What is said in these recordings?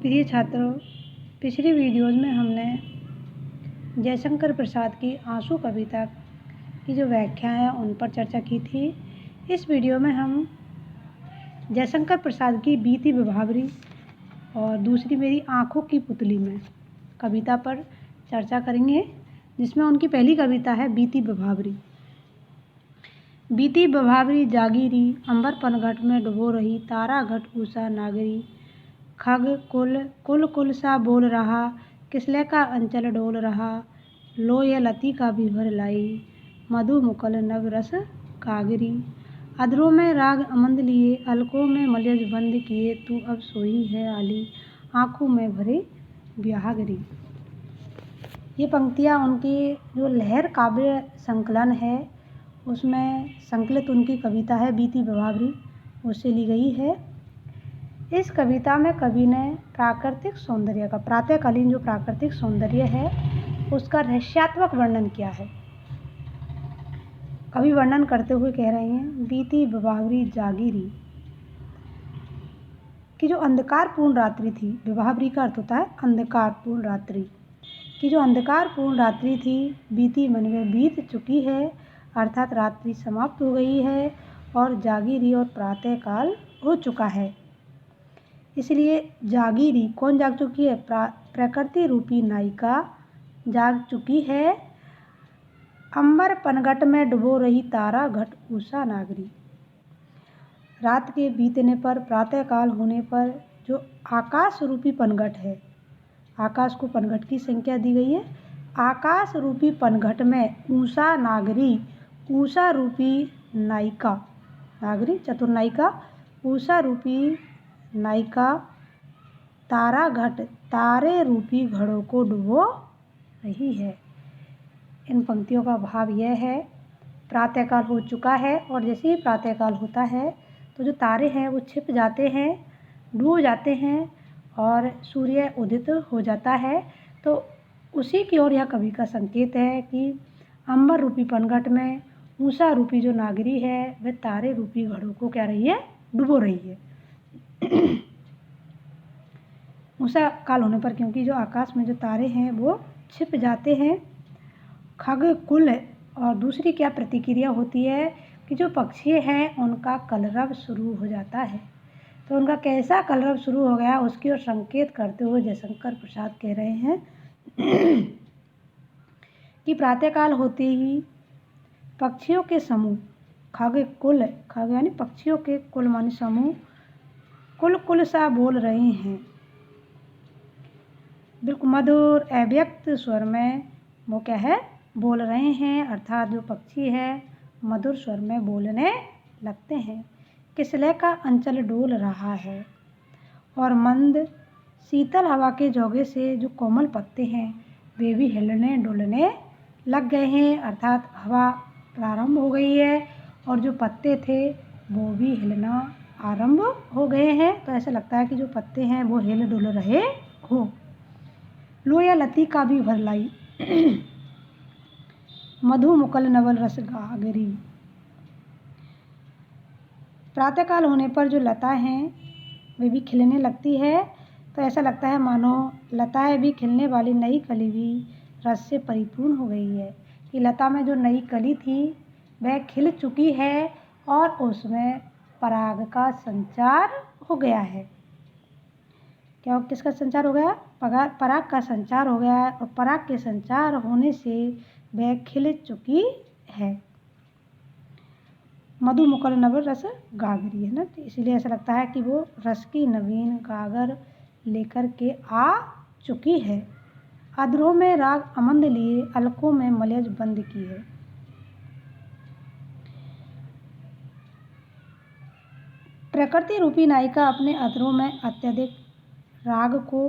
प्रिय छात्रों, पिछली वीडियोज़ में हमने जयशंकर प्रसाद की आंसू कविता की जो व्याख्या है उन पर चर्चा की थी। इस वीडियो में हम जयशंकर प्रसाद की बीती विभावरी और दूसरी मेरी आँखों की पुतली में कविता पर चर्चा करेंगे, जिसमें उनकी पहली कविता है बीती विभावरी। बीती विभावरी जागीरी, अंबर पनघट में डुबो रही, तारा घट ऊषा नागरी, खग कुल कुल कुल सा बोल रहा, किसले का अंचल डोल रहा, लो यह लती का भी भर लाई, मधु मुकल नव रस कागरी, अधरों में राग अमंद लिए, अलकों में मलयज बंद किए, तू अब सोई है आली, आँखों में भरे ब्याहगरी। ये पंक्तियाँ उनकी जो लहर काव्य संकलन है उसमें संकलित उनकी कविता है बीती विभावरी, उससे ली गई है। इस कविता में कवि ने प्राकृतिक सौंदर्य का, प्रातःकालीन जो प्राकृतिक सौंदर्य है उसका रहस्यात्मक वर्णन किया है। कवि वर्णन करते हुए कह रहे हैं, बीती विभावरी जागीरी कि जो अंधकारपूर्ण रात्रि थी, विभावरी का अर्थ होता है अंधकारपूर्ण रात्रि, कि जो अंधकारपूर्ण रात्रि थी बीती मन में बीत चुकी है, अर्थात रात्रि समाप्त हो गई है और जागीरी और प्रातःकाल हो चुका है। इसलिए जागीरी कौन जाग चुकी है? प्रकृति रूपी नायिका जाग चुकी है। अंबर पनघट में डुबो रही, तारा घट उषा नागरी। रात के बीतने पर, प्रातःकाल होने पर जो आकाश रूपी पनघट है, आकाश को पनघट की संख्या दी गई है, आकाश रूपी पनघट में उषा नागरी, उषा रूपी नायिका, नागरी चतुर्नायिका, उषा रूपी नायिका तारा घट, तारे रूपी घड़ों को डुबो रही है। इन पंक्तियों का भाव यह है, प्रातःकाल हो चुका है और जैसे ही प्रातःकाल होता है तो जो तारे हैं वो छिप जाते हैं, डूब जाते हैं और सूर्य उदित हो जाता है। तो उसी की ओर यह कवि का संकेत है कि अंबर रूपी पनघट में उषा रूपी जो नागरी है वह तारे रूपी घड़ों को क्या रही है? डुबो रही है। उषा काल होने पर, क्योंकि जो आकाश में जो तारे हैं वो छिप जाते हैं। खग कुल, और दूसरी क्या प्रतिक्रिया होती है कि जो पक्षी हैं उनका कलरव शुरू हो जाता है। तो उनका कैसा कलरव शुरू हो गया उसकी ओर संकेत करते हुए जयशंकर प्रसाद कह रहे हैं कि प्रातःकाल होते ही पक्षियों के समूह, खग कुल, खग यानी पक्षियों के कुल माने समूह, कुल कुल सा बोल रहे हैं, बिल्कुल मधुर अव्यक्त स्वर में वो क्या है? बोल रहे हैं, अर्थात जो पक्षी है मधुर स्वर में बोलने लगते हैं। किसले का अंचल डोल रहा है, और मंद शीतल हवा के झोंके से जो कोमल पत्ते हैं वे भी हिलने डुलने लग गए हैं, अर्थात हवा प्रारंभ हो गई है और जो पत्ते थे वो भी हिलना आरंभ हो गए हैं। तो ऐसा लगता है कि जो पत्ते हैं वो हिल डुल रहे हो। लो या लती का भी भर लाई, मधु मुकल नवल रस गागरी। प्रातःकाल होने पर जो लता हैं वे भी खिलने लगती है, तो ऐसा लगता है मानो लताएं भी खिलने वाली नई कली भी रस से परिपूर्ण हो गई है, कि लता में जो नई कली थी वह खिल चुकी है और उसमें पराग का संचार हो गया है। क्या किसका संचार हो गया? पराग का संचार हो गया है, और पराग के संचार होने से वह खिल चुकी है। मधु मुकल नवल रस गागरी है ना, तो इसीलिए ऐसा लगता है कि वो रस की नवीन गागर लेकर के आ चुकी है। अधरों में राग अमंद लिए, अलकों में मलयज बंद की है। प्रकृति रूपी नायिका अपने अधरों में अत्यधिक राग को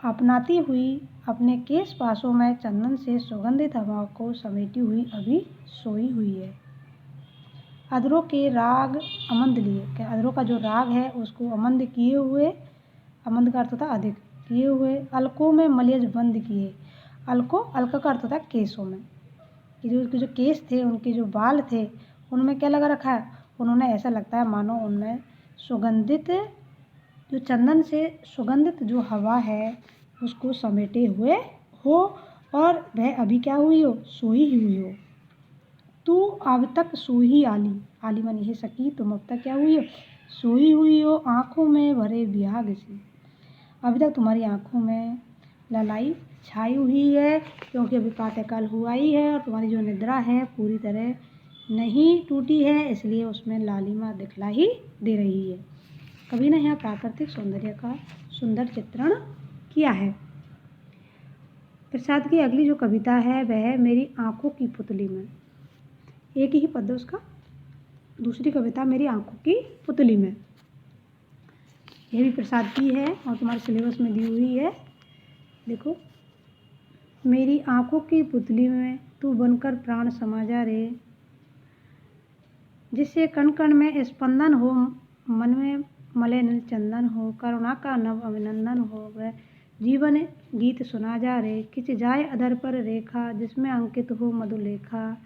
अपनाती हुई अपने केश पासों में चंदन से सुगंधित हवा को समेटी हुई अभी सोई हुई है। अधरों के राग अमंद लिए, क्या अधरों का जो राग है उसको अमंद किए हुए, अमंद का अर्थ होता है अधिक, किए हुए, अलकों में मलयज बंद किए। अलको, अलक का अर्थ होता है केसों में, कि जो केस थे, उनके जो बाल थे उनमें क्या लगा रखा है? उन्होंने, ऐसा लगता है मानो उनमें सुगंधित जो चंदन से सुगंधित जो हवा है उसको समेटे हुए हो और वह अभी क्या हुई हो, सोई ही हुई हो। तू अब तक सोई आली, आली मानी है सखी, तुम अब तक क्या हुई हो, सोई हुई हो आँखों में भरे वियाग से। अभी तक तुम्हारी आँखों में ललाई छाई हुई है, क्योंकि अभी प्रातःकाल हुआ ही है और तुम्हारी जो निद्रा है पूरी तरह नहीं टूटी है, इसलिए उसमें लालिमा दिखला ही दे रही है। कवि ने यहाँ प्राकृतिक सौंदर्य का सुंदर चित्रण किया है। प्रसाद की अगली जो कविता है वह है मेरी आँखों की पुतली में। एक ही पद है उसका। दूसरी कविता मेरी आँखों की पुतली में, यह भी प्रसाद की है और तुम्हारे सिलेबस में दी हुई है। देखो, मेरी आँखों की पुतली में तू बनकर प्राण समा जा रे, जिससे कण कण में स्पंदन हो, मन में मलय नील चंदन हो, करुणा का नव अभिनंदन हो, वह जीवन गीत सुना जा रे, खिंच जाए अधर पर रेखा, जिसमें अंकित हो मधुलेखा,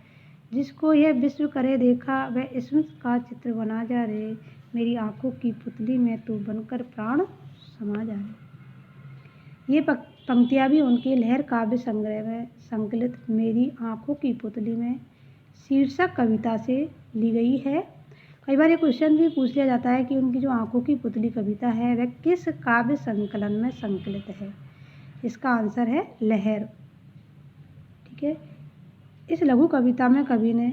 जिसको यह विश्व करे देखा, वह स्मृत का चित्र बना जा रे, मेरी आँखों की पुतली में तू बनकर प्राण समा जा रे। ये पंक्तियाँ भी उनके लहर काव्य संग्रह में संकलित मेरी आँखों की पुतली में शीर्षक कविता से ली गई है। कई बार ये क्वेश्चन भी पूछ लिया जाता है कि उनकी जो आँखों की पुतली कविता है वह किस काव्य संकलन में संकलित है। इसका आंसर है लहर। ठीक है, इस लघु कविता में कवि ने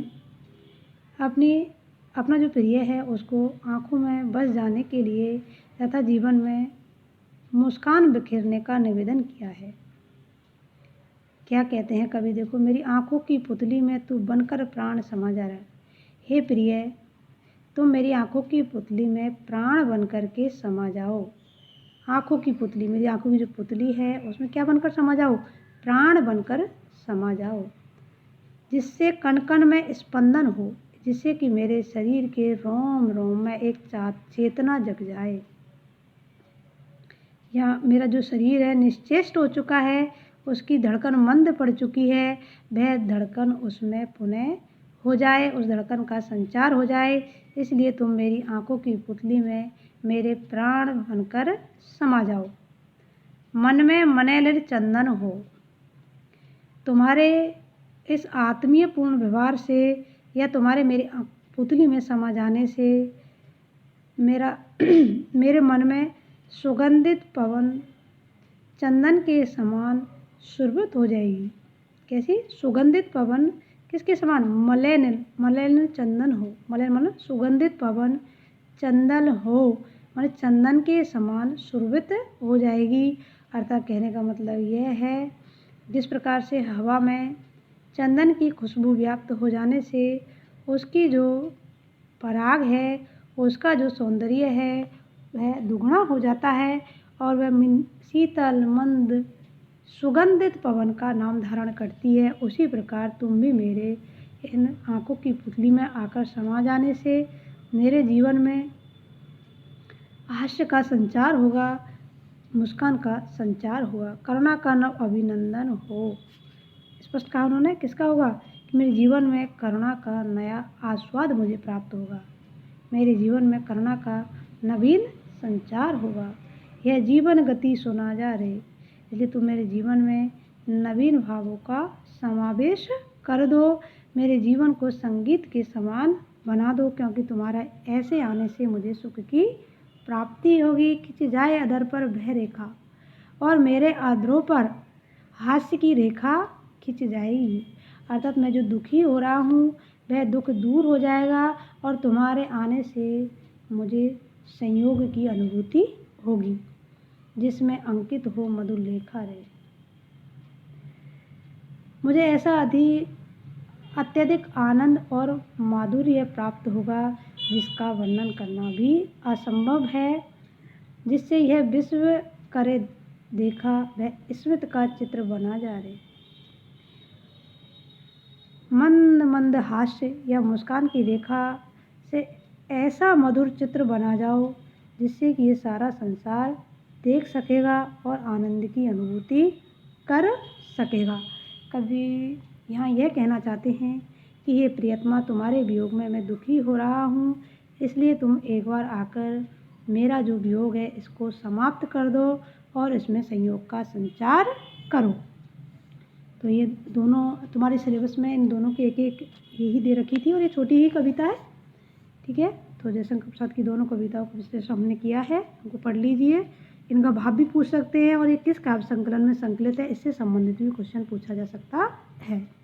अपना जो प्रिय है उसको आँखों में बस जाने के लिए तथा जीवन में मुस्कान बिखेरने का निवेदन किया है। क्या कहते हैं कवि, देखो, मेरी आँखों की पुतली में तू बनकर प्राण समा जा रहा है। हे प्रिय, तुम मेरी आँखों की पुतली में प्राण बनकर के समा जाओ। आँखों की पुतली, मेरी आँखों की जो पुतली है उसमें क्या बनकर समा जाओ, प्राण बनकर समा जाओ, जिससे कण कण में स्पंदन हो, जिससे कि मेरे शरीर के रोम रोम में एक चेतना जग जाए। या मेरा जो शरीर है निश्चेष्ट हो चुका है, उसकी धड़कन मंद पड़ चुकी है, वह धड़कन उसमें पुनः हो जाए, उस धड़कन का संचार हो जाए। इसलिए तुम मेरी आँखों की पुतली में मेरे प्राण बनकर समा जाओ। मन में मनेलिर चंदन हो, तुम्हारे इस आत्मीय पूर्ण व्यवहार से या तुम्हारे मेरी पुतली में समा जाने से मेरे मन में सुगंधित पवन चंदन के समान सुरभित हो जाएगी। कैसी? सुगंधित पवन किसके समान? मलयनिल चंदन हो, मलय मतलब सुगंधित पवन, चंदन हो मतलब चंदन के समान सुरभित हो जाएगी। अर्थात कहने का मतलब यह है, जिस प्रकार से हवा में चंदन की खुशबू व्याप्त हो जाने से उसकी जो पराग है, उसका जो सौंदर्य है वह दुगना हो जाता है और वह शीतल मंद सुगंधित पवन का नाम धारण करती है। उसी प्रकार तुम भी मेरे इन आँखों की पुतली में आकर समा जाने से मेरे जीवन में हास्य का संचार होगा, मुस्कान का संचार होगा, करुणा का नव अभिनंदन हो। स्पष्ट कहा उन्होंने, किसका होगा? कि मेरे जीवन में करुणा का नया आस्वाद मुझे प्राप्त होगा, मेरे जीवन में करुणा का नवीन संचार होगा। यह जीवन गति सुना जा रे, इसलिए तुम मेरे जीवन में नवीन भावों का समावेश कर दो, मेरे जीवन को संगीत के समान बना दो, क्योंकि तुम्हारा ऐसे आने से मुझे सुख की प्राप्ति होगी। खिंच जाए अधर पर भय रेखा, और मेरे अधरों पर हास्य की रेखा खिंच जाएगी। अर्थात मैं जो दुखी हो रहा हूँ वह दुख दूर हो जाएगा और तुम्हारे आने से मुझे संयोग की अनुभूति होगी, जिसमें अंकित हो मधुर लेखा रे। मुझे ऐसा अत्यधिक आनंद और माधुर्य प्राप्त होगा जिसका वर्णन करना भी असंभव है, जिससे यह विश्व करे देखा, वह स्मृत का चित्र बना जा रहे। मंद मंद हास्य या मुस्कान की रेखा से ऐसा मधुर चित्र बना जाओ जिससे कि ये सारा संसार देख सकेगा और आनंद की अनुभूति कर सकेगा। कभी यहाँ यह कहना चाहते हैं कि हे प्रियतमा, तुम्हारे वियोग में मैं दुखी हो रहा हूँ, इसलिए तुम एक बार आकर मेरा जो वियोग है इसको समाप्त कर दो और इसमें संयोग का संचार करो। तो ये दोनों तुम्हारे सिलेबस में इन दोनों की एक एक यही दे रखी थी और ये छोटी ही कविता है, ठीक है। तो जयशंकर प्रसाद की दोनों कविताओं को विश्लेषण हमने किया है, उनको पढ़ लीजिए। इनका भाव भी पूछ सकते हैं और ये किस काव्य संकलन में संकलित है, इससे संबंधित भी क्वेश्चन पूछा जा सकता है।